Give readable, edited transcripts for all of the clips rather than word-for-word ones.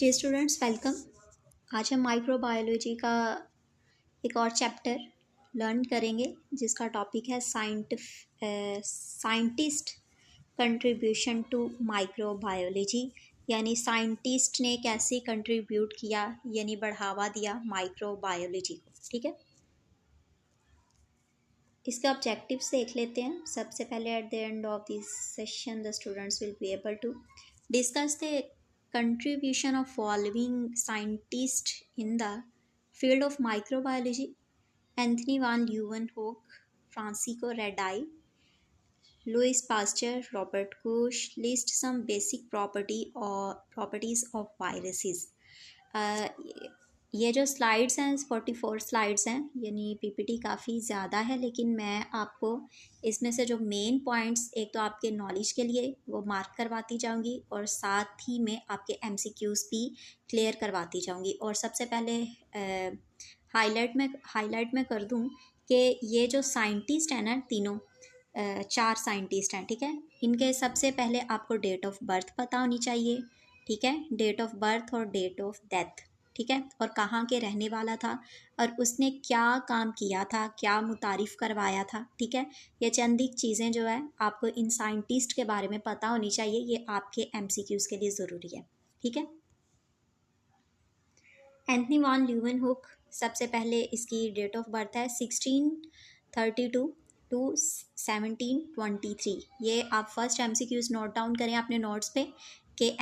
जी students welcome. आज हम microbiology का एक और चैप्टर लर्न करेंगे जिसका टॉपिक है साइंटिस्ट कंट्रीब्यूशन टू माइक्रोबायोलॉजी, यानी साइंटिस्ट ने कैसे कंट्रीब्यूट किया यानी बढ़ावा दिया माइक्रोबायोलॉजी को। ठीक है, इसके ऑब्जेक्टिव्स देख लेते हैं। सबसे पहले at the end of this session the students will be able to discuss the contribution of following scientists in the field of microbiology: Anthony van Leeuwenhoek, Francisco Radai, Louis Pasteur, Robert Koch. List some basic properties of viruses. Uh, ये जो slides हैं 44 slides हैं, यानी PPT काफ़ी ज़्यादा है, लेकिन मैं आपको इसमें से जो मेन पॉइंट्स एक तो आपके नॉलेज के लिए वो मार्क करवाती जाऊंगी और साथ ही में आपके एमसीक्यूज़ भी क्लियर करवाती जाऊंगी। और सबसे पहले हाईलाइट में कर दूं कि ये जो साइंटिस्ट हैं ना, तीनों चार साइंटिस्ट हैं, ठीक है। इनके सबसे पहले आपको डेट ऑफ बर्थ पता होनी चाहिए, ठीक है, डेट ऑफ बर्थ और डेट ऑफ डेथ, ठीक है, और कहाँ के रहने वाला था और उसने क्या काम किया था, क्या मुतारिफ करवाया था, ठीक है। ये चंद एक चीज़ें जो है आपको इन साइंटिस्ट के बारे में पता होनी चाहिए, ये आपके एमसीक्यूज़ के लिए ज़रूरी है, ठीक है। एंथनी वॉन ल्यूवेनहुक, सबसे पहले इसकी डेट ऑफ बर्थ है 1632 टू 1723। ये आप फर्स्ट एमसीक्यूज़ नोट डाउन करें अपने नोट्स पे कि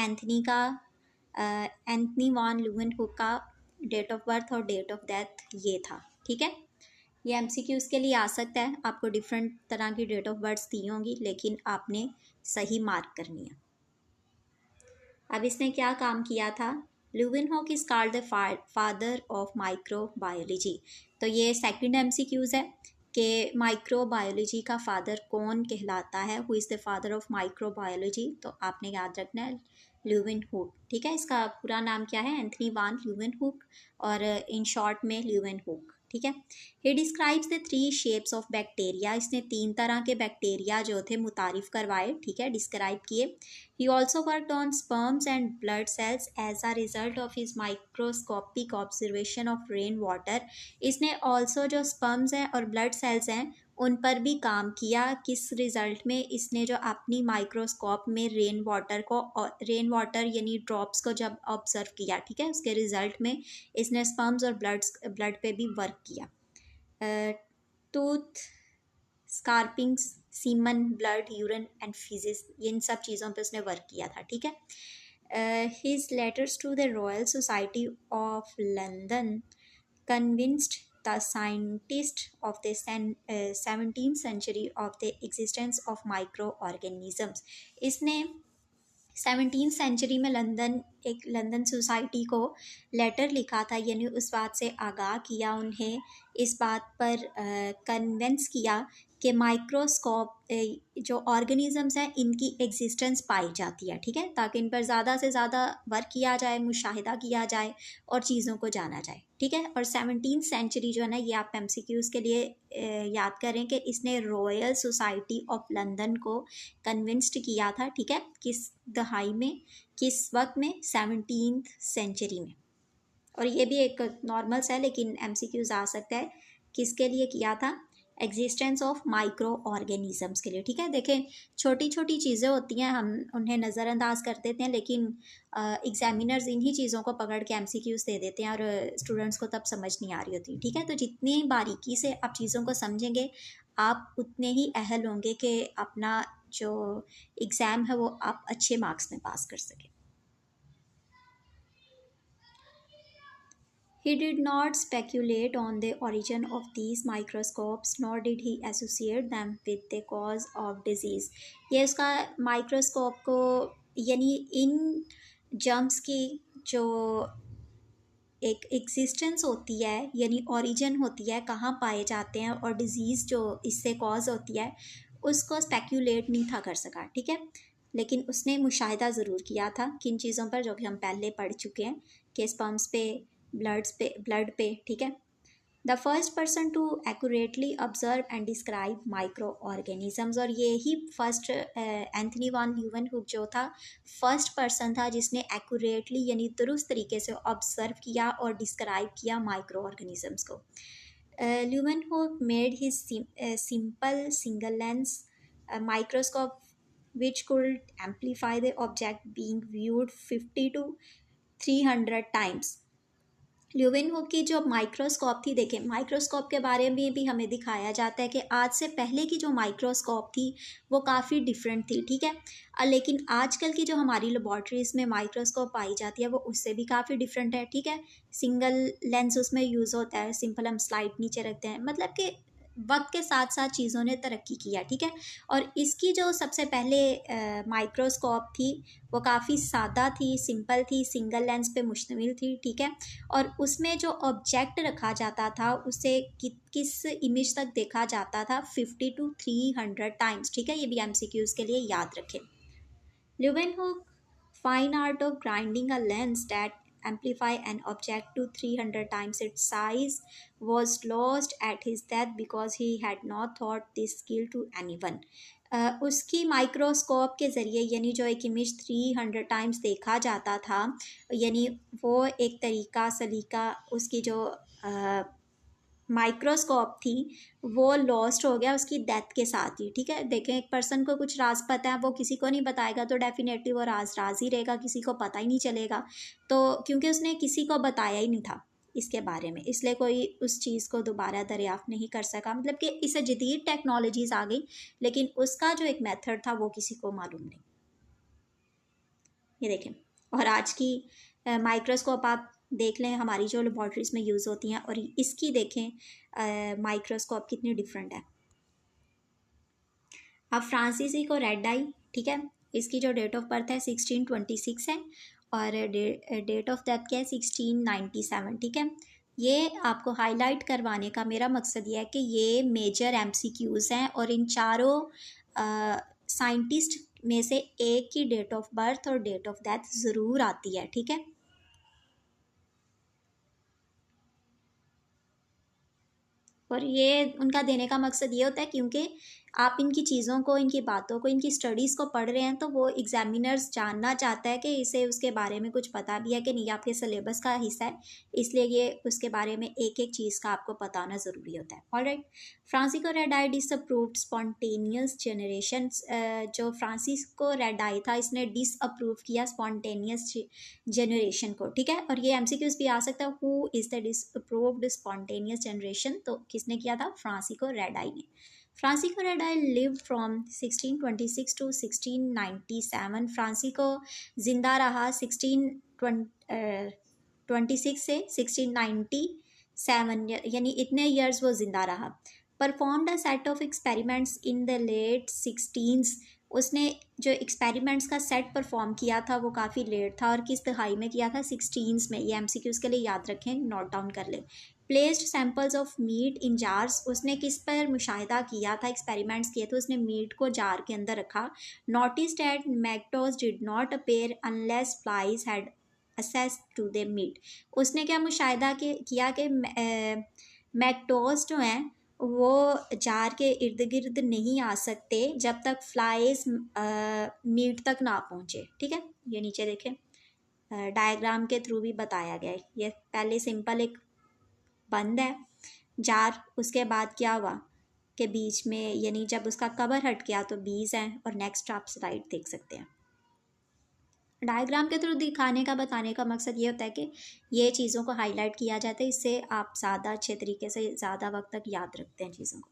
एंथनी वॉन ल्यूवेनहुक का डेट ऑफ बर्थ और डेट ऑफ डेथ ये था, ठीक है। ये एमसीक्यूज़ के लिए आ सकता है, आपको डिफरेंट तरह की डेट ऑफ बर्थ दी होंगी, लेकिन आपने सही मार्क करनी है। अब इसने क्या काम किया था? Leeuwenhoek is called the father of microbiology. तो ये सेकंड एमसीक्यूज़ है कि माइक्रोबायोलॉजी का फादर कौन कहलाता है, who is the father of microbiology. तो आपने याद रखना है ल्यूवेनहुक, ठीक है। इसका पूरा नाम क्या है? एंथनी वान ल्यूवेनहुक, और इन शॉर्ट में ल्यूवेनहुक, ठीक है। He describes the 3 shapes of bacteria. इसने 3 तरह के बैक्टीरिया जो थे मुतारिफ करवाए, ठीक है, डिस्क्राइब किए। He also worked on sperms and blood cells as a result of his microscopic observation of rainwater. इसने also जो sperms हैं और blood cells हैं उन पर भी काम किया। किस रिज़ल्ट में? इसने जो अपनी माइक्रोस्कोप में रेन वाटर यानी ड्रॉप्स को जब ऑब्जर्व किया, ठीक है, उसके रिज़ल्ट में इसने स्पर्म्स और ब्लड पे भी वर्क किया। Tooth scrapings, semen, blood, urine and faeces, इन सब चीज़ों पे उसने वर्क किया था, ठीक है। His letters to the Royal Society of London convinced the scientist of the 17th century of the existence of microorganisms. इसने 17th सेंचुरी में लंदन सोसाइटी को लेटर लिखा था, यानी उस बात से आगाह किया, उन्हें इस बात पर कन्विंस किया कि माइक्रोस्कोप जो ऑर्गेनिजम्स हैं इनकी एग्जिस्टेंस पाई जाती है, ठीक है, ताकि इन पर ज़्यादा से ज़्यादा वर्क किया जाए, मुशाहिदा किया जाए और चीज़ों को जाना जाए, ठीक है। और 17th सेंचुरी जो है ना, ये आप एमसीक्यूज़ के लिए याद करें कि इसने रॉयल सोसाइटी ऑफ लंदन को कन्विंस्ड किया था, ठीक है, किस दहाई में, किस वक्त में? 17th सेंचुरी में। और ये भी एक नॉर्मल सा है, लेकिन एमसीक्यूज़ आ सकता है। किसके लिए किया था? एग्जिस्टेंस ऑफ माइक्रो ऑर्गेनिजम्स के लिए, ठीक है। देखें, छोटी छोटी चीज़ें होती हैं, हम उन्हें नज़रअंदाज कर देते हैं, लेकिन एग्जामिनर्स इन्हीं चीज़ों को पकड़ के एमसीक्यूज़ दे देते हैं और स्टूडेंट्स को तब समझ नहीं आ रही होती, ठीक है। तो जितनी बारीकी से आप चीज़ों को समझेंगे, आप उतने ही अहल होंगे कि अपना जो एग्ज़ाम है वो आप अच्छे मार्क्स में पास कर सकें। He did not speculate on the origin of these microscopes, nor did he associate them with the cause of disease. ये उसका माइक्रोस्कोप को यानी इन जर्म्स की जो एक एग्जिस्टेंस होती है, यानी ओरिजिन होती है, कहाँ पाए जाते हैं, और डिज़ीज़ जो इससे कॉज होती है, उसको स्पेक्यूलेट नहीं था कर सका, ठीक है। लेकिन उसने मुशाहिदा ज़रूर किया था किन चीज़ों पर, जो कि हम पहले पढ़ चुके हैं, कि स्पर्म्स पे, ब्लड पे, ठीक है। The first person to accurately observe and describe micro organisms, और ये ही फर्स्ट एंथनी वॉन ल्यूवेनहुक जो था फर्स्ट पर्सन था जिसने एक्यूरेटली यानी दुरुस्त तरीके से ऑब्जर्व किया और डिस्क्राइब किया माइक्रो ऑर्गेनिजम्स को. Leeuwenhoek made his simple single lens microscope which could amplify the object being viewed 50 to 300 times. Leeuwenhoek की जो माइक्रोस्कोप थी, देखें माइक्रोस्कोप के बारे में भी हमें दिखाया जाता है कि आज से पहले की जो माइक्रोस्कोप थी वो काफ़ी डिफरेंट थी, ठीक है. लेकिन आजकल की जो हमारी लेबॉर्ट्रीज़ में माइक्रोस्कोप पाई जाती है वो उससे भी काफ़ी डिफरेंट है, ठीक है. सिंगल लेंस उसमें यूज़ होता है, सिंपल हम स्लाइड नीचे रखते हैं, मतलब कि वक्त के साथ साथ चीज़ों ने तरक्की किया, ठीक है. और इसकी जो सबसे पहले माइक्रोस्कोप थी वो काफ़ी सादा थी, सिंपल थी, सिंगल लेंस पे मुश्तमिल थी, ठीक है. और उसमें जो ऑब्जेक्ट रखा जाता था उसे किस इमेज तक देखा जाता था 50 to 300 टाइम्स, ठीक है. ये भी एमसीक्यूज़ के लिए याद रखें. Leeuwenhoek fine art of grinding a lens that amplify an object to 300 times its size was lost at his death because he had not taught this skill to anyone. उसकी microscope के ज़रिए यानी जो एक इमेज 300 टाइम्स देखा जाता था, यानी वो एक तरीका सलीका उसकी जो माइक्रोस्कोप थी वो लॉस्ट हो गया उसकी डेथ के साथ ही, ठीक है. देखें एक पर्सन को कुछ राज पता है वो किसी को नहीं बताएगा तो डेफिनेटली वो राज ही रहेगा, किसी को पता ही नहीं चलेगा. तो क्योंकि उसने किसी को बताया ही नहीं था इसके बारे में, इसलिए कोई उस चीज़ को दोबारा दरियाफ्त नहीं कर सका. मतलब कि इससे जदीद टेक्नोलॉजीज़ आ गई लेकिन उसका जो एक मेथड था वो किसी को मालूम नहीं. ये देखें, और आज की माइक्रोस्कोप आप देख लें हमारी जो लेबॉर्ट्रीज़ में यूज़ होती हैं और इसकी देखें माइक्रोस्कोप कितनी डिफरेंट है. अब फ्रांसीसी को रेड आई, ठीक है, इसकी जो डेट ऑफ बर्थ है 1626 है और डेट ऑफ डेथ क्या है 1697, ठीक है. ये आपको हाईलाइट करवाने का मेरा मकसद ये है कि ये मेजर एमसीक्यूज़ हैं और इन चारों साइंटिस्ट में से एक की डेट ऑफ बर्थ और डेट ऑफ डेथ ज़रूर आती है, ठीक है. और ये उनका देने का मकसद ये होता है क्योंकि आप इनकी चीज़ों को, इनकी बातों को, इनकी स्टडीज़ को पढ़ रहे हैं तो वो एग्जामिनर्स जानना चाहता है कि इसे उसके बारे में कुछ पता भी है कि नहीं, आपके सिलेबस का हिस्सा है, इसलिए ये उसके बारे में एक एक चीज़ का आपको पता होना ज़रूरी होता है. Alright. Francisco radii disapproved spontaneous generation. जो फ्रांसिस्को रेडाई था इसने डिसअप्रूव किया स्पॉन्टेनियस जनरेशन को, ठीक है. और ये एमसीक्यूज भी आ सकता है, who is the disapproved spontaneous generation, तो किसने किया था, फ्रांसिस्को रेडाई ने. Francisco Redi lived from 1626 to 1697. Francisco जिंदा रहा 1626 से 1697 यानी इतने ईयर्स वो जिंदा रहा. Performed a set of experiments in the late 16s. उसने जो एक्सपेरिमेंट्स का सेट परफॉर्म किया था वो काफ़ी लेट था और किस दहाई में किया था, 16s में. ये एमसीक्यूज के लिए याद रखें, नोट डाउन कर लें. Placed samples of meat in jars. उसने किस पर मुशाहिदा किया था, एक्सपेरिमेंट्स किए थे, उसने मीट को जार के अंदर रखा. Notice that maggots did not appear unless flies had access to the meat. उसने क्या मुशाहिदा किया कि मैक्टोज जो हैं वो जार के इर्द गिर्द नहीं आ सकते जब तक फ्लाइज मीट तक ना पहुँचे, ठीक है. ये नीचे देखें डायग्राम के थ्रू भी बताया गया है. ये पहले सिंपल एक बंद है जार, उसके बाद क्या हुआ कि बीच में यानी जब उसका कवर हट गया तो बीज हैं और नेक्स्ट आप स्लाइड देख सकते हैं. डायग्राम के थ्रू दिखाने का, बताने का मकसद ये होता है कि ये चीज़ों को हाईलाइट किया जाता है, इससे आप ज़्यादा अच्छे तरीके से ज़्यादा वक्त तक याद रखते हैं चीज़ों को.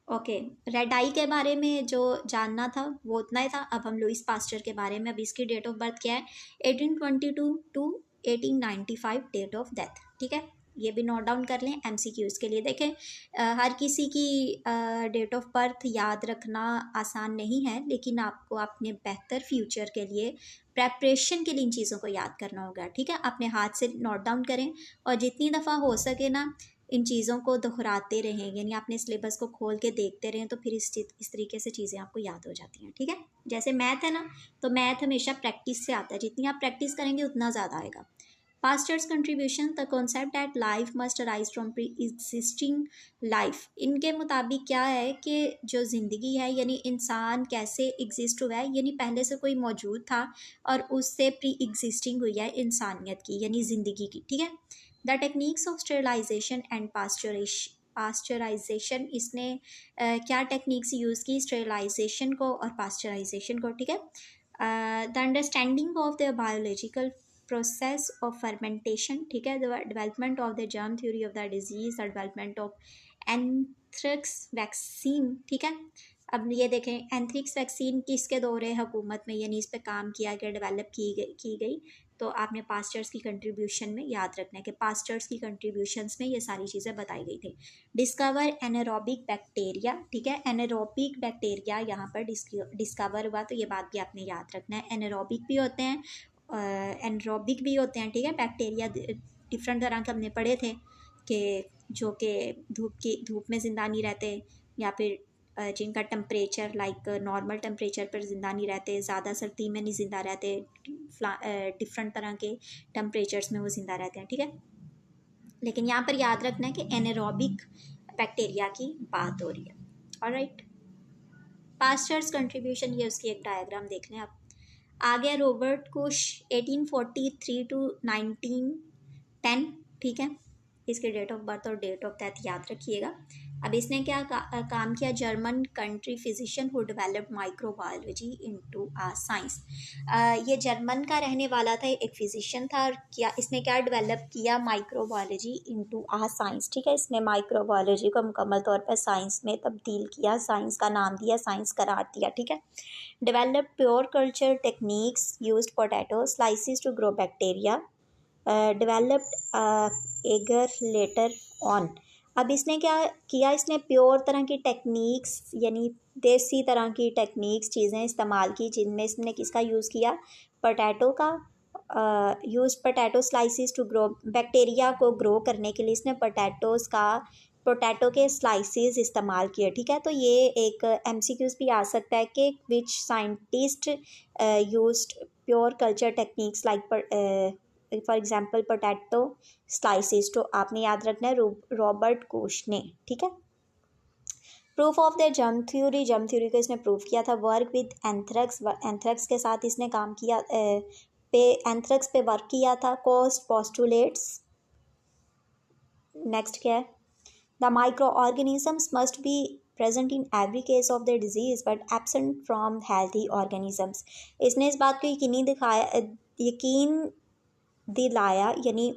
ओके, रेड आई के बारे में जो जानना था वो उतना ही था. अब हम लुइस पास्चर के बारे में. अब इसकी डेट ऑफ बर्थ क्या है, 1822 टू 1895 डेट ऑफ डेथ, ठीक है. ये भी नोट डाउन कर लें एमसीक्यूज़ के लिए. देखें हर किसी की डेट ऑफ बर्थ याद रखना आसान नहीं है, लेकिन आपको अपने बेहतर फ्यूचर के लिए, प्रेपरेशन के लिए इन चीज़ों को याद करना होगा, ठीक है. अपने हाथ से नोट डाउन करें और जितनी दफ़ा हो सके ना इन चीज़ों को दोहराते रहें, यानी अपने सिलेबस को खोल के देखते रहें, तो फिर इस तरीके से चीज़ें आपको याद हो जाती हैं, ठीक है. जैसे मैथ है ना, तो मैथ हमेशा प्रैक्टिस से आता है, जितनी आप प्रैक्टिस करेंगे उतना ज़्यादा आएगा. Pastors contribution the concept that life must arise from pre existing life. इनके मुताबिक क्या है कि जो ज़िंदगी है यानी इंसान कैसे एग्जिस्ट हुआ है, यानी पहले से कोई मौजूद था और उससे प्री एग्जिस्टिंग हुई है इंसानियत की यानी ज़िंदगी की, ठीक है। The techniques of sterilisation and pasteurisation, इसने क्या टेक्निक्स यूज़ की, स्टेरिलाइजेशन को और पास्चराइजेशन को, ठीक है। The understanding of the biological process of fermentation, ठीक है। The development of the germ theory of the disease, the development of anthrax vaccine, ठीक है। अब ये देखें एंथ्रिक्स वैक्सीन किसके दौरे हुकूमत में यानी इस पे काम किया गया, डेवलप की गई। तो आपने पास्टर्स की कंट्रीब्यूशन में याद रखना है कि पास्टर्स की कंट्रीब्यूशंस में ये सारी चीज़ें बताई गई थी। डिस्कवर एनारोबिक बैक्टीरिया, ठीक है। एनारोबिक बैक्टीरिया यहाँ पर डिस्कवर हुआ, तो ये बात भी आपने याद रखना है। एनारोबिक भी होते हैं, एनरोबिक भी होते हैं, ठीक है। बैक्टीरिया डिफरेंट तरह के हमने पढ़े थे कि जो कि धूप में ज़िंदा नहीं रहते, या फिर जिनका टेम्परेचर लाइक नॉर्मल टेम्परेचर पर ज़िंदा नहीं रहते, ज़्यादा सर्दी में नहीं ज़िंदा रहते, डिफरेंट तरह के टेम्परेचर्स में वो ज़िंदा रहते हैं, ठीक है। लेकिन यहाँ पर याद रखना है कि एनारोबिक बैक्टीरिया की बात हो रही है। ऑलराइट, पास्टर्स कंट्रीब्यूशन, ये उसकी एक डायग्राम देख लें आप। आगे रॉबर्ट कुश 1843 टू 1910, ठीक है। इसके डेट ऑफ बर्थ और डेट ऑफ डेथ याद रखिएगा। अब इसने क्या काम किया, German country physician who developed microbiology into a science. ये जर्मन का रहने वाला था, एक फिजिशियन था, और क्या इसने क्या डेवलप किया, माइक्रोबायोलॉजी इनटू अ साइंस, ठीक है। इसने माइक्रोबायोलॉजी को मुकम्मल तौर पर साइंस में तब्दील किया, साइंस का नाम दिया, साइंस करार दिया, ठीक है। Developed pure culture techniques, used potato slices to grow bacteria, developed agar later on। अब इसने क्या किया, इसने प्योर तरह की टेक्निक्स यानी देसी तरह की टेक्निक्स चीज़ें इस्तेमाल की, जिनमें इसने किसका यूज़ किया, पोटैटो का use potato slices to grow, bacteria को ग्रो करने के लिए इसने पोटैटो के स्लाइसेस इस्तेमाल किए, ठीक है। तो ये एक MCQs भी आ सकता है कि which scientist used pure culture techniques like for example potato slices, तो आपने याद रखना है रॉबर्ट कोश ने, ठीक है। Proof of the germ theory को इसने प्रूफ किया था। वर्क विद एंथ्रेक्स के साथ इसने काम किया, एंथ्रेक्स पे वर्क किया था। कॉस्ट पोस्टुलेट्स, नेक्स्ट क्या है, the microorganisms must be present in every case of the disease but absent from healthy organisms। इसने इस बात को यकीन दिलाया यानी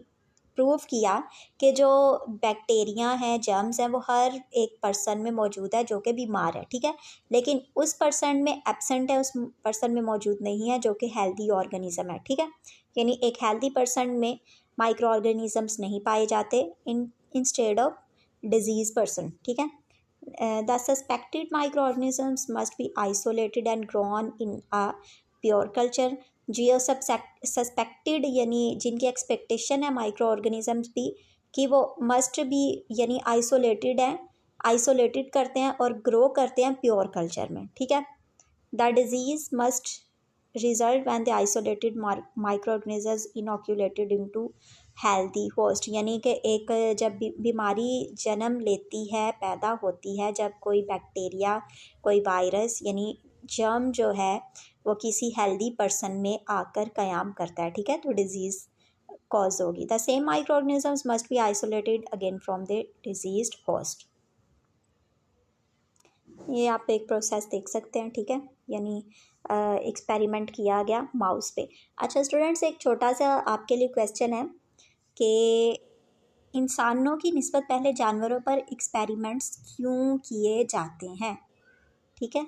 प्रूव किया कि जो बैक्टीरिया हैं, जर्म्स हैं, वो हर एक पर्सन में मौजूद है जो कि बीमार है, ठीक है। लेकिन उस पर्सन में एब्सेंट है, उस पर्सन में मौजूद नहीं है जो कि हेल्दी ऑर्गेनिज्म है, ठीक है। यानी एक हेल्दी पर्सन में माइक्रो ऑर्गेनिजम्स नहीं पाए जाते इंस्टेड ऑफ डिजीज पर्सन, ठीक है। The suspected microorganisms must be isolated and grown in a pure culture। जो सस्पेक्टेड यानी जिनकी एक्सपेक्टेशन है माइक्रो ऑर्गेनिजम्स भी कि वो मस्ट भी यानी आइसोलेटेड हैं, आइसोलेटेड करते हैं और ग्रो करते हैं प्योर कल्चर में, ठीक है। The disease must result when the isolated microorganisms inoculated into healthy host, यानी कि एक जब बीमारी जन्म लेती है, पैदा होती है, जब कोई बैक्टीरिया, कोई वायरस यानी जर्म जो है वो किसी हेल्दी पर्सन में आकर क़याम करता है, ठीक है, तो डिजीज़ कॉज होगी। The same micro organisms must be isolated again from the diseased host. ये आप एक प्रोसेस देख सकते हैं, ठीक है, यानी एक्सपेरिमेंट किया गया माउस पे। अच्छा स्टूडेंट्स, एक छोटा सा आपके लिए क्वेश्चन है कि इंसानों की निस्बत पहले जानवरों पर एक्सपेरिमेंट्स क्यों किए जाते हैं, ठीक है।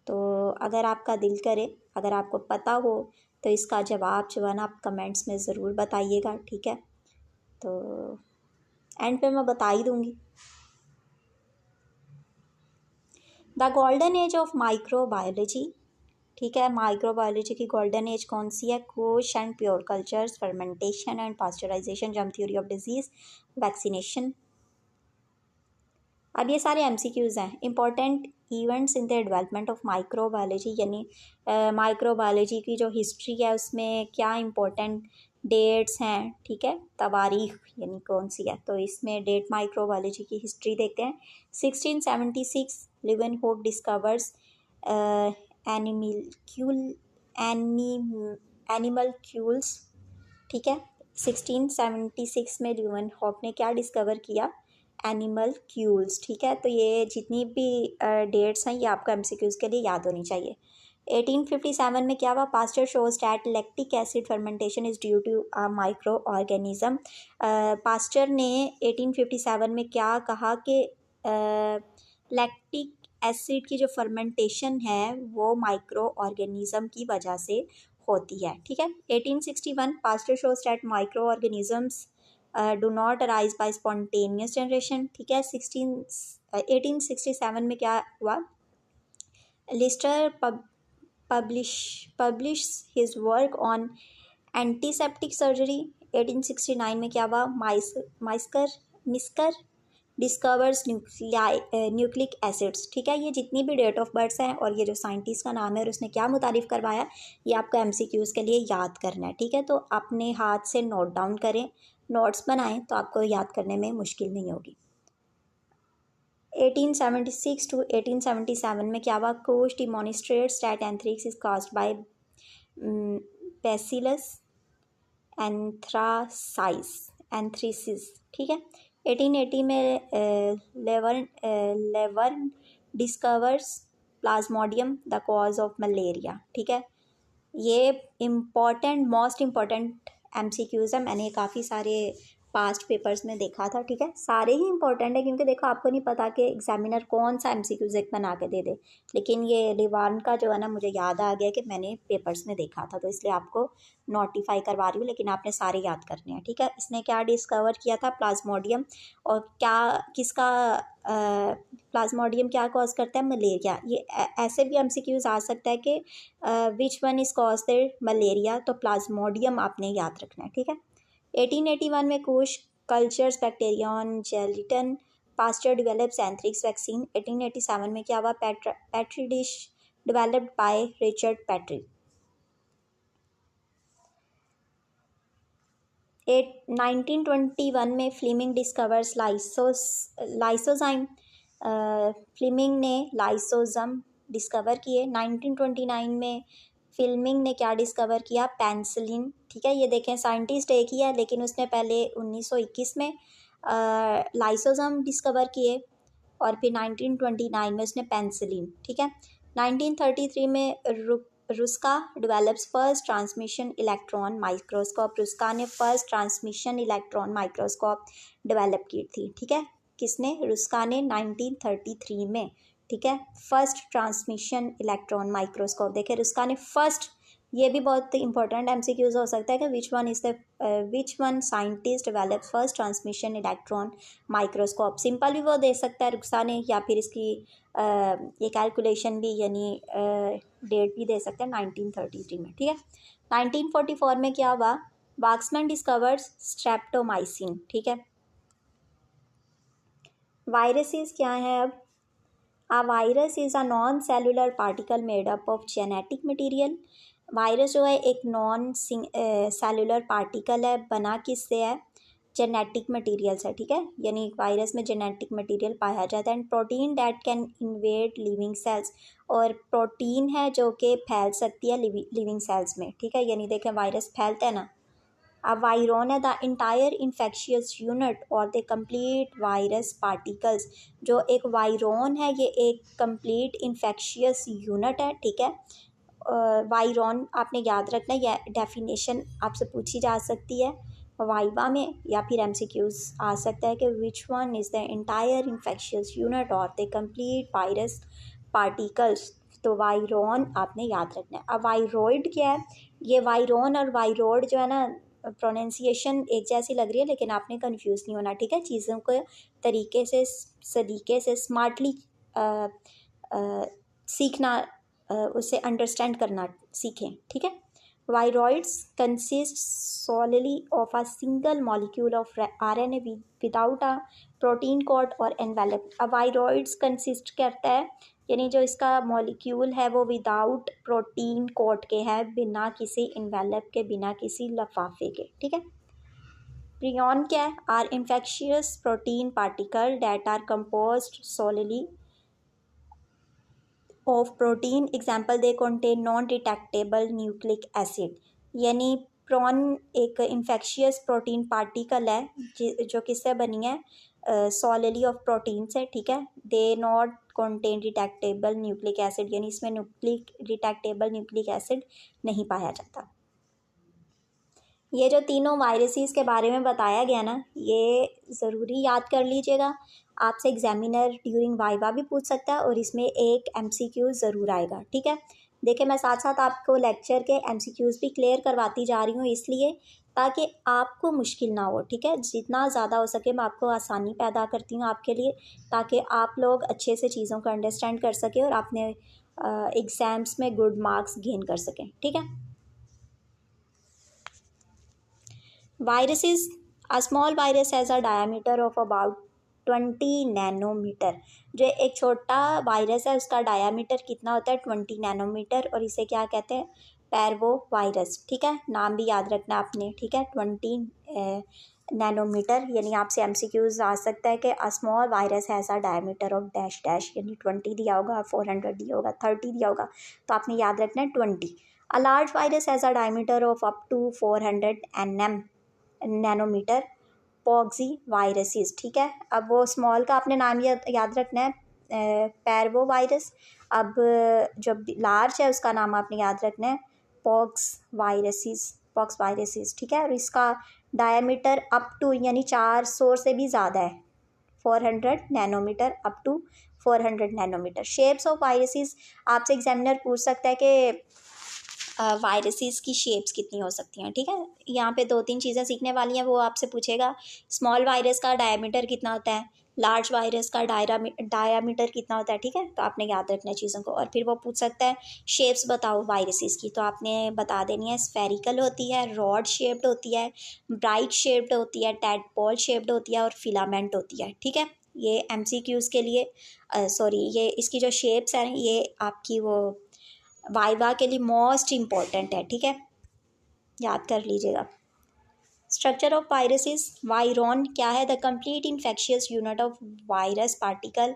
तो अगर आपका दिल करे, अगर आपको पता हो तो इसका जवाब जो है ना आप कमेंट्स में ज़रूर बताइएगा, ठीक है। तो एंड पे मैं बता ही दूँगी। The golden age of microbiology, ठीक है। माइक्रोबायोलॉजी की गोल्डन एज कौन सी है, Koch and pure cultures, fermentation and pasteurisation, germ theory of disease, vaccination. अब ये सारे MCQs हैं। Important events in the development of microbiology, यानी माइक्रोबायोलॉजी की जो हिस्ट्री है उसमें क्या इंपॉर्टेंट डेट्स हैं, ठीक है, तवारीख यानी कौन सी है, तो इसमें डेट माइक्रोबायोलॉजी की हिस्ट्री देखते हैं। 1676 लिवेनहोक डिस्कवर्स एनिमल्क्यूल एनिमल्क्यूल्स, ठीक है। 1676 में लिवेनहोक ने क्या डिस्कवर किया, एनिमल क्यूल्स, ठीक है। तो ये जितनी भी डेट्स हैं ये आपको एमसीक्यूज़ के लिए याद होनी चाहिए। 1857 में क्या हुआ, Pasteur shows that lactic acid fermentation is due to a micro organism. Pasteur ने 1857 में क्या कहा कि लैक्टिक एसिड की जो फर्मेंटेशन है वो माइक्रो ऑर्गेनिज्म की वजह से होती है, ठीक है। 1861 Pasteur shows that micro organisms do not arise by spontaneous generation, ठीक है। 1867 में क्या हुआ, Lister publish his work on antiseptic surgery. 1869 में क्या हुआ, मिस्कर डिस्कवर्स न्यूक्लिक एसिड्स, ठीक है। ये जितनी भी डेट ऑफ बर्थ हैं और ये जो साइंटिस्ट का नाम है और उसने क्या मुतारिफ करवाया, ये आपको एमसीक्यूज़ के लिए याद करना है, ठीक है। तो अपने हाथ से नोट डाउन करें, नोट्स बनाएं तो आपको याद करने में मुश्किल नहीं होगी। 1876 टू 1877 में क्या हुआ, Koch demonstrates that anthrax is caused by bacillus anthracis, ठीक है। 1880 में Laveran discovers Plasmodium the cause of malaria, ठीक है। ये मोस्ट इम्पॉर्टेंट एमसीक्यूज़ है, मैंने काफ़ी सारे पास्ट पेपर्स में देखा था, ठीक है। सारे ही इंपॉर्टेंट है क्योंकि देखो आपको नहीं पता कि एग्जामिनर कौन सा एमसीक्यूज़ एक बना के दे दे, लेकिन ये लिवान का जो है ना मुझे याद आ गया कि मैंने पेपर्स में देखा था, तो इसलिए आपको नोटिफाई करवा रही हूँ, लेकिन आपने सारे याद करने हैं, ठीक है। इसने क्या डिस्कवर किया था, प्लाज्मोडियम, और क्या किसका प्लाज्मोडियम क्या कॉज करता है, मलेरिया। ये ऐसे भी एमसीक्यूज़ आ सकता है कि which one is cause the malaria, तो प्लाज्मोडियम आपने याद रखना है, ठीक है। 1881 में Koch cultures bacteria on gelatin, Pasteur develops anthrax vaccine. 1887 में क्या हुआ, Petri dish developed by Richard Petri. 1921 में फ्लीमिंग डिस्कवर्स लाइसोजाइम, फ्लीमिंग ने लाइसोजम डिस्कवर किए। 1929 में फिल्मिंग ने क्या डिस्कवर किया, पेंसिलिन, ठीक है। ये देखें साइंटिस्ट एक ही है लेकिन उसने पहले 1921 में लाइसोजम डिस्कवर किए और फिर 1929 में उसने पेंसिलिन, ठीक है। 1933 में Ruska develops first transmission electron microscope, Ruska ने first transmission electron microscope develop की थी, ठीक है। किसने, रुस्का ने 1933 में, ठीक है, फर्स्ट ट्रांसमिशन इलेक्ट्रॉन माइक्रोस्कोप। देखे रुस्का ने फर्स्ट, ये भी बहुत इंपॉर्टेंट एमसीक्यूज हो सकता है कि which one scientist develop first transmission electron microscope. Simple भी वो दे सकता है रुस्का ने, या फिर इसकी ये कैलकुलेशन भी यानी डेट भी दे सकते हैं 1933 में, ठीक है। 1944 में क्या हुआ, वाक्समैन डिस्कवर्स स्ट्रेप्टोमाइसिन, ठीक है। वायरसेस क्या है अब, A virus is a non-cellular particle made up of genetic material। Virus जो है एक नॉन सेलुलर पार्टिकल है, बना किससे है, जेनेटिक मटेरियल से, ठीक है। यानी वायरस में जेनेटिक मटेरियल पाया जाता है। And protein that can invade living cells, और प्रोटीन है जो कि फैल सकती है लिविंग सेल्स में, ठीक है। यानी देखें वायरस फैलता है ना, अब वायरॉन है द इंटायर इन्फेक्शियस यूनिट और द कंप्लीट वायरस पार्टिकल्स। जो एक वायरॉन है ये एक कंप्लीट इन्फेक्शियस यूनिट है, ठीक है। वायरॉन आपने याद रखना है, यह डेफिनेशन आपसे पूछी जा सकती है वाइवा में, या फिर एमसीक्यूज आ सकता है कि which one is the entire infectious unit और द कंप्लीट वायरस पार्टिकल्स। तो वायरॉन आपने याद रखना है। अब वायरॉइड क्या है, ये वायरॉन और वायरॉइड जो है ना प्रोनाउंसिएशन एक जैसी लग रही है लेकिन आपने कंफ्यूज नहीं होना, ठीक है। चीज़ों को सलीके से स्मार्टली सीखना, उसे अंडरस्टैंड करना सीखें, ठीक है। Viroids consist solely of a single molecule of RNA without a protein coat or envelope। अब वायरॉइड्स कंसिस्ट करता है यानी जो इसका मॉलिक्यूल है वो विदाउट प्रोटीन कोट के है, बिना किसी इन्वेलप के, बिना किसी लफाफे के, ठीक है। प्रियॉन क्या है? Are infectious protein particle that are composed solely of protein, example they contain non detectable nucleic acid. यानी प्रॉन एक इन्फेक्शियस प्रोटीन पार्टिकल है जो किससे बनी है? सॉलली ऑफ प्रोटीन से, ठीक है। They not contain detectable nucleic acid, यानी इसमें डिटेक्टेबल न्यूक्लिक एसिड नहीं पाया जाता। ये जो तीनों वायरसेस के बारे में बताया गया ना, ये ज़रूरी याद कर लीजिएगा। आपसे एग्जामिनर ड्यूरिंग वाइवा भी पूछ सकता है और इसमें एक एमसीक्यू ज़रूर आएगा, ठीक है। देखिए, मैं साथ साथ आपको लेक्चर के एमसीक्यूज़ भी क्लियर करवाती जा रही हूँ, इसलिए ताकि आपको मुश्किल ना हो, ठीक है। जितना ज़्यादा हो सके मैं आपको आसानी पैदा करती हूँ आपके लिए, ताकि आप लोग अच्छे से चीज़ों को अंडरस्टैंड कर सकें और अपने एग्ज़ाम्स में गुड मार्क्स गेन कर सकें, ठीक है। Viruses, a small virus has a diameter of about 20 nanometre. जो एक छोटा वायरस है उसका डायामीटर कितना होता है? 20 नैनोमीटर, और इसे क्या कहते हैं? पैरवो वायरस, ठीक है। नाम भी याद रखना आपने, ठीक है। 20 नैनोमीटर, यानी आपसे एमसीक्यूज आ सकता है कि a small virus has a diameter of dash dash, यानी 20 दिया होगा, 400 दिया होगा, 30 दिया होगा, तो आपने याद रखना है 20। A large virus has a diameter of up to 400 nm nanometre, poxviruses, ठीक है। अब वो स्मॉल का आपने नाम याद रखना है, पैरवो वायरस। अब जो लार्ज है उसका नाम आपने याद रखना है पॉक्स वायरसेस, ठीक है। और इसका डायमीटर अप टू, यानी 400 से भी ज़्यादा है, 400 nanometre, up to 400 nanometre. Shapes of viruses, आपसे एग्जामिनर पूछ सकता है कि वायरसेस की शेप्स कितनी हो सकती हैं, ठीक है। यहाँ पे 2-3 चीज़ें सीखने वाली हैं, वो आपसे पूछेगा स्मॉल वायरस का डायमीटर कितना होता है, लार्ज वायरस का डायामीटर कितना होता है, ठीक है। तो आपने याद रखना है चीज़ों को। और फिर वो पूछ सकता है शेप्स बताओ वायरसेस की, तो आपने बता देनी है स्फेरिकल होती है, रॉड शेप्ड होती है, ब्राइट शेप्ड होती है, टैडपॉल शेप्ड होती है और फिलामेंट होती है, ठीक है। ये एमसीक्यूज़ के लिए ये इसकी जो शेप्स हैं ये आपकी वो वाइवा के लिए मोस्ट इम्पॉर्टेंट है, ठीक है, याद कर लीजिएगा। स्ट्रक्चर ऑफ वायरसेस, वायरॉन क्या है? The complete infectious unit of virus particle.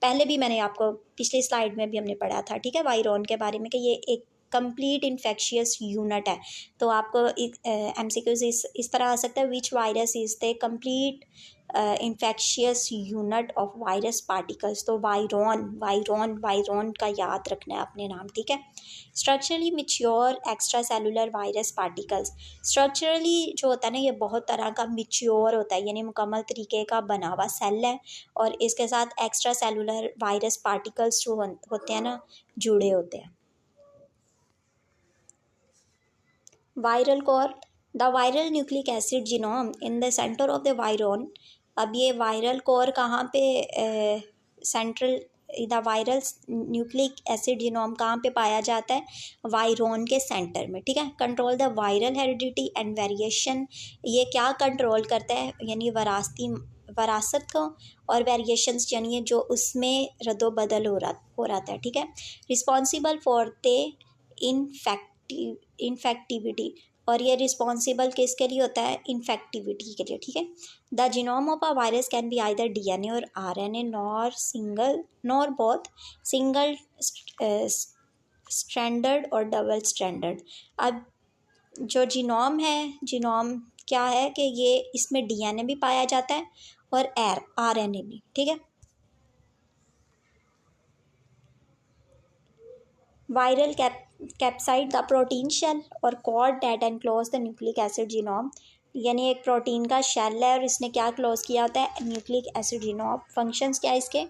पहले भी मैंने आपको पिछली स्लाइड में भी हमने पढ़ा था, ठीक है, वायरॉन के बारे में, कि ये एक कंप्लीट इन्फेक्शियस यूनिट है। तो आपको एमसीक्यूज इस तरह आ सकता है, which virus is the complete infectious unit of virus particles. तो वायरॉन का याद रखना है अपने नाम, ठीक है। Structurally mature extra cellular virus particles, structurally जो होता है ना ये बहुत तरह का मिच्योर होता है, यानी मुकम्मल तरीके का बना हुआ सेल है, और इसके साथ एक्स्ट्रा सेलुलर वायरस पार्टिकल्स जो होते हैं ना जुड़े होते हैं। Viral core, the viral nucleic acid genome in the centre of the virion. अब ये वायरल कोर कहाँ पे central, the viral nucleic acid genome कहाँ पे पाया जाता है? वायरॉन के सेंटर में, ठीक है। Control the viral heredity and variation, ये क्या कंट्रोल करता है? यानी वरासत को और वेरिएशंस, यानी जो उसमें रद्दो बदल हो रहा था, ठीक है। रिस्पॉन्सिबल फॉर द इन्फेक्टिविटी, और ये रिस्पॉन्सिबल किसके लिए होता है? इन्फेक्टिविटी के लिए, ठीक है। The genome of a virus can be either DNA और RNA nor both single stranded और डबल स्ट्रैंडर्ड। अब जो जीनोम है, जीनोम क्या है कि ये इसमें डीएनए भी पाया जाता है और आरएनए भी, ठीक है। Viral capsid, the protein shell और coat that enclose the nucleic acid genome, यानी एक प्रोटीन का शेल है और इसने क्या क्लोज किया होता है? Nucleic acid genome. फंक्शंस क्या है इसके?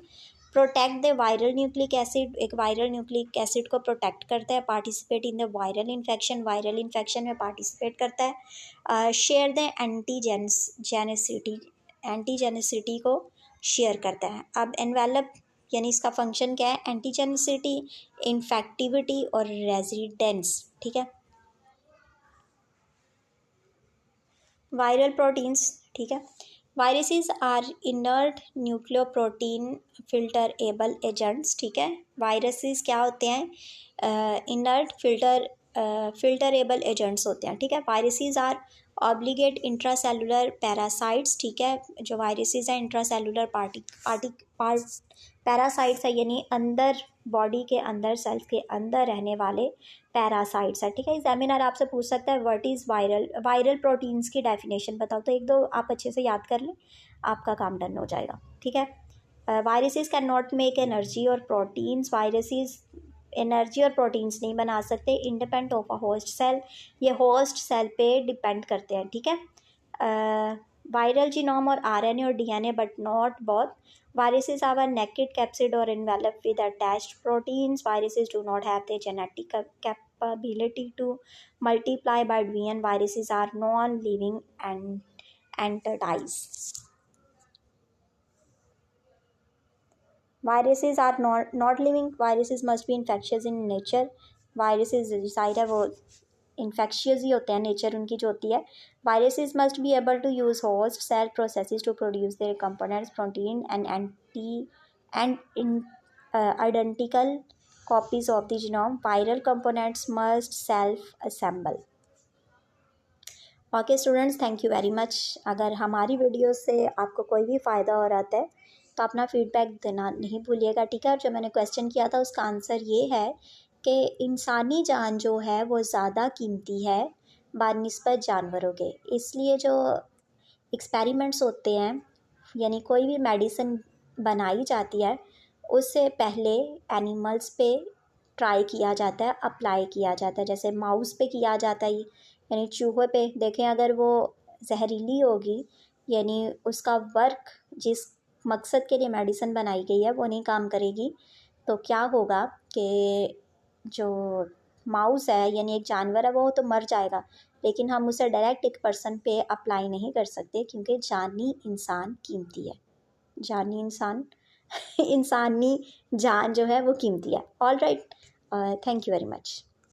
Protect the viral nucleic acid, एक वायरल न्यूक्लिक एसिड को प्रोटेक्ट करता है, participate in the viral infection में पार्टिसिपेट करता है, शेयर द एंटीजेनिसिटी को शेयर करता है। अब एनवेलप, यानी इसका फंक्शन क्या है? एंटीजेनिसिटी, इन्फेक्टिविटी और रेजिडेंस, ठीक है। वायरल प्रोटीन्स, ठीक है, viruses are inert nucleoprotein filterable agents, ठीक है। वायरसेस क्या होते हैं, इनर्ट फिल्टरेबल एजेंट्स होते हैं, ठीक है। Viruses are obligate intracellular parasites, ठीक है। जो वायरसेस हैं इंट्रासेलुलर पैरासाइट्स है, यानी अंदर बॉडी के अंदर सेल्स के अंदर रहने वाले पैरासाइट्स है, ठीक है। एग्जामिनर आपसे पूछ सकता है व्हाट इज़ वायरल प्रोटीन्स की डेफिनेशन बताओ, तो एक दो आप अच्छे से याद कर लें, आपका काम डन हो जाएगा, ठीक है। Viruses can not make energy और प्रोटीन्स, वायरसेस एनर्जी और प्रोटीन्स नहीं बना सकते, independent of a host cell, ये होस्ट सेल पे डिपेंड करते हैं, ठीक है। वायरल जीनोम और आरएनए और DNA but not both, viruses have a naked capsid or enveloped with attached proteins, viruses do not have the genetic capability to multiply by DNA, viruses are non-living entities. Viruses are not living, viruses must be infectious in nature, viruses reside है वो infectious ही होते हैं, nature उनकी जो होती है। Viruses must be able to use host cell processes to produce their components protein and identical copies of the genome, viral components must self assemble. Okay students, thank you very much. अगर हमारी video से आपको कोई भी फ़ायदा हो रहा है तो अपना फीडबैक देना नहीं भूलिएगा, ठीक है। और जो मैंने क्वेश्चन किया था उसका आंसर ये है कि इंसानी जान जो है वो ज़्यादा कीमती है बानिस्बत जानवरों के, इसलिए जो एक्सपेरिमेंट्स होते हैं यानी कोई भी मेडिसिन बनाई जाती है उससे पहले एनिमल्स पे ट्राई किया जाता है, अप्लाई किया जाता है। जैसे माउस पे किया जाता है यानी चूहे पे, देखें अगर वो जहरीली होगी यानी उसका वर्क जिस मकसद के लिए मेडिसिन बनाई गई है वो नहीं काम करेगी, तो क्या होगा कि जो माउस है यानी एक जानवर है वो तो मर जाएगा, लेकिन हम उसे डायरेक्ट एक पर्सन पे अप्लाई नहीं कर सकते क्योंकि जानी इंसान कीमती है, जानी इंसान इंसानी जान जो है वो कीमती है। All right, thank you very much.